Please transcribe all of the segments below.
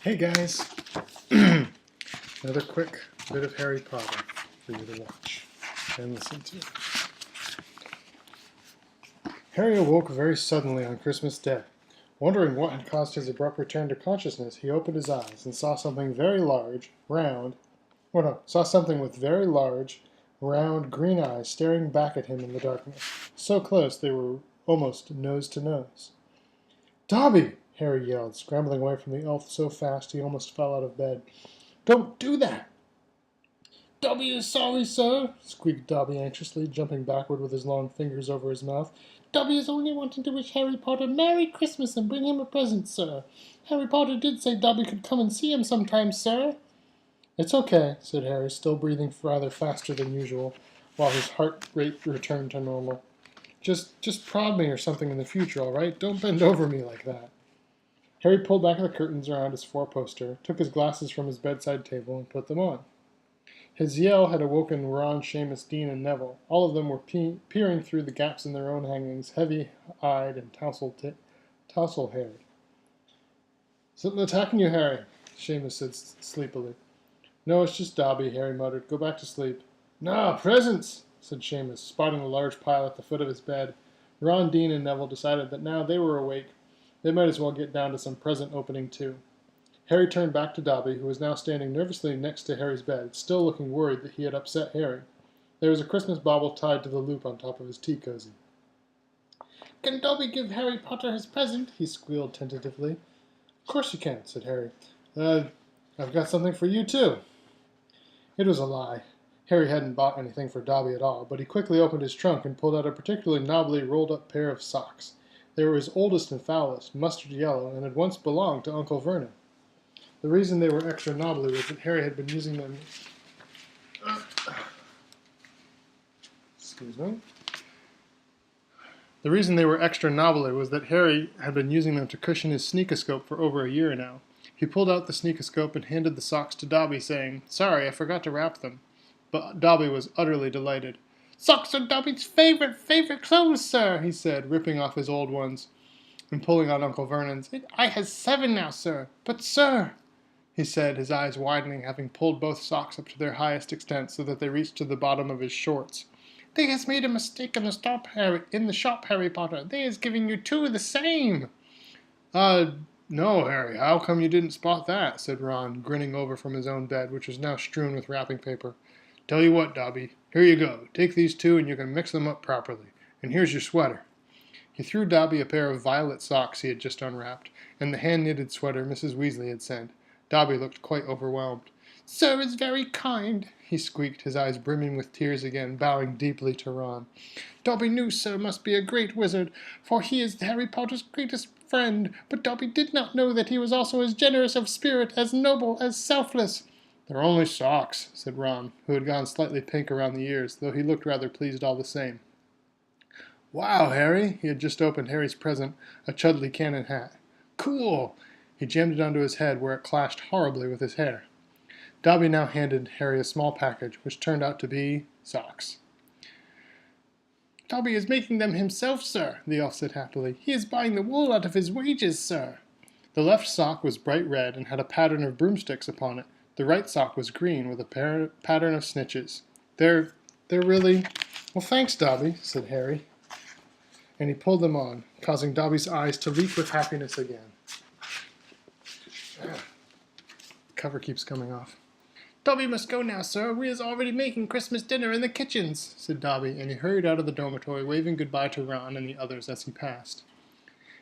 Hey guys, another quick bit of Harry Potter for you to watch and listen to. Harry awoke very suddenly on Christmas Day. Wondering what had caused his abrupt return to consciousness, he opened his eyes and saw something very large, saw something with very large, round, green eyes staring back at him in the darkness, so close they were almost nose to nose. "Dobby!" Harry yelled, scrambling away from the elf so fast he almost fell out of bed. "Don't do that!" "Dobby is sorry, sir," squeaked Dobby anxiously, jumping backward with his long fingers over his mouth. "Dobby is only wanting to wish Harry Potter Merry Christmas and bring him a present, sir. Harry Potter did say Dobby could come and see him sometime, sir." "It's okay," said Harry, still breathing rather faster than usual, while his heart rate returned to normal. Just prod me or something in the future, all right? Don't bend over me like that." Harry pulled back the curtains around his four-poster, took his glasses from his bedside table, and put them on. His yell had awoken Ron, Seamus, Dean, and Neville. All of them were peering through the gaps in their own hangings, heavy-eyed and tousle-haired. "Something attacking you, Harry," Seamus said sleepily. "No, it's just Dobby," Harry muttered. "Go back to sleep." "No, presents," said Seamus, spotting a large pile at the foot of his bed. Ron, Dean, and Neville decided that now they were awake, they might as well get down to some present opening too. Harry turned back to Dobby, who was now standing nervously next to Harry's bed, still looking worried that he had upset Harry. There was a Christmas bauble tied to the loop on top of his tea cozy. "Can Dobby give Harry Potter his present?" he squealed tentatively. "Of course you can," said Harry. I've got something for you too." It was a lie. Harry hadn't bought anything for Dobby at all, but he quickly opened his trunk and pulled out a particularly knobbly rolled-up pair of socks. They were his oldest and foulest, mustard yellow, and had once belonged to Uncle Vernon. The reason they were extra knobbly was that Harry had been using them... Excuse me. The reason they were extra knobbly was that Harry had been using them to cushion his sneakoscope for over a year now. He pulled out the sneakoscope and handed the socks to Dobby, saying, "Sorry, I forgot to wrap them." But Dobby was utterly delighted. "Socks are Dobby's favorite clothes, sir," he said, ripping off his old ones and pulling on Uncle Vernon's. "I has 7 now, sir. But, sir," he said, his eyes widening, having pulled both socks up to their highest extent so that they reached to the bottom of his shorts. "They has made a mistake in the shop, Harry Potter. They is giving you 2 the same." No, Harry, how come you didn't spot that?" said Ron, grinning over from his own bed, which was now strewn with wrapping paper. "Tell you what, Dobby, here you go. Take these 2 and you can mix them up properly. And here's your sweater." He threw Dobby a pair of violet socks he had just unwrapped, and the hand-knitted sweater Mrs. Weasley had sent. Dobby looked quite overwhelmed. "Sir is very kind," he squeaked, his eyes brimming with tears again, bowing deeply to Ron. "Dobby knew sir must be a great wizard, for he is Harry Potter's greatest friend, but Dobby did not know that he was also as generous of spirit, as noble, as selfless." "They're only socks," said Ron, who had gone slightly pink around the ears, though he looked rather pleased all the same. "Wow, Harry!" He had just opened Harry's present, a Chudley cannon hat. "Cool!" He jammed it onto his head, where it clashed horribly with his hair. Dobby now handed Harry a small package, which turned out to be socks. "Dobby is making them himself, sir," the elf said happily. "He is buying the wool out of his wages, sir." The left sock was bright red and had a pattern of broomsticks upon it. The right sock was green with a pattern of snitches. They're really... "Well, thanks, Dobby," said Harry. And he pulled them on, causing Dobby's eyes to leap with happiness again. The cover keeps coming off. "Dobby must go now, sir. We is already making Christmas dinner in the kitchens," said Dobby, and he hurried out of the dormitory, waving goodbye to Ron and the others as he passed.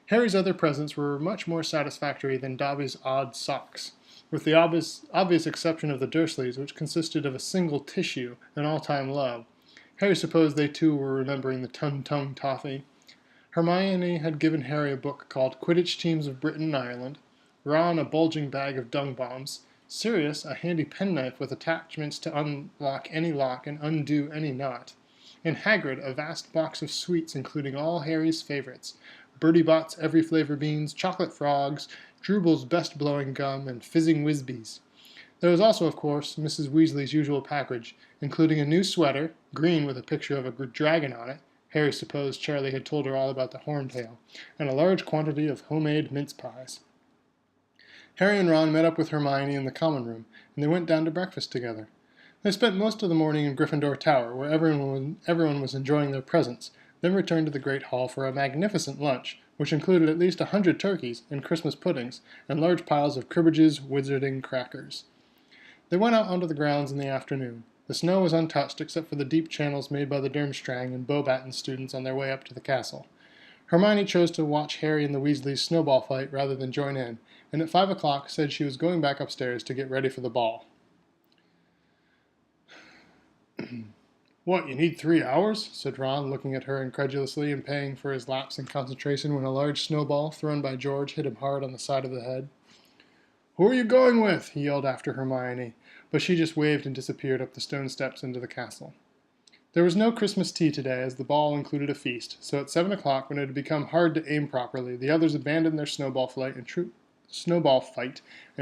Harry's other presents were much more satisfactory than Dobby's odd socks, with the obvious exception of the Dursleys, which consisted of a single tissue, an all-time love. Harry supposed they too were remembering the Tum-Tum toffee. Hermione had given Harry a book called Quidditch Teams of Britain and Ireland, Ron a bulging bag of dung bombs, Sirius a handy penknife with attachments to unlock any lock and undo any knot, and Hagrid a vast box of sweets including all Harry's favorites, Bertie Bott's every flavor beans, chocolate frogs, Drubel's best blowing gum, and fizzing Whizbees. There was also, of course, Mrs. Weasley's usual package, including a new sweater, green with a picture of a dragon on it. Harry supposed Charlie had told her all about the horntail, and a large quantity of homemade mince pies. Harry and Ron met up with Hermione in the common room, and they went down to breakfast together. They spent most of the morning in Gryffindor Tower, where everyone was enjoying their presents, then returned to the Great Hall for a magnificent lunch, which included at least 100 turkeys and Christmas puddings, and large piles of Cribbage's wizarding crackers. They went out onto the grounds in the afternoon. The snow was untouched except for the deep channels made by the Durmstrang and Beauxbaton students on their way up to the castle. Hermione chose to watch Harry and the Weasleys snowball fight rather than join in, and at 5 o'clock said she was going back upstairs to get ready for the ball. "What, you need 3 hours?" said Ron, looking at her incredulously and paying for his lapse in concentration when a large snowball thrown by George hit him hard on the side of the head. "Who are you going with?" he yelled after Hermione, but she just waved and disappeared up the stone steps into the castle. There was no Christmas tea today, as the ball included a feast, so at 7 o'clock, when it had become hard to aim properly, the others abandoned their snowball fight and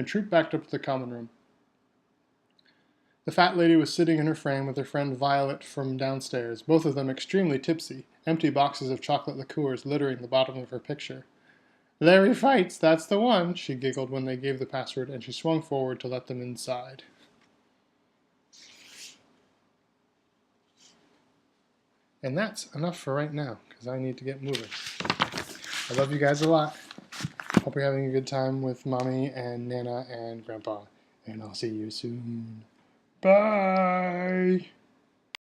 trooped back up to the common room. The fat lady was sitting in her frame with her friend Violet from downstairs, both of them extremely tipsy, empty boxes of chocolate liqueurs littering the bottom of her picture. "Larry fights, that's the one," she giggled when they gave the password, and she swung forward to let them inside. And that's enough for right now, because I need to get moving. I love you guys a lot. Hope you're having a good time with Mommy and Nana and Grandpa. And I'll see you soon. Bye!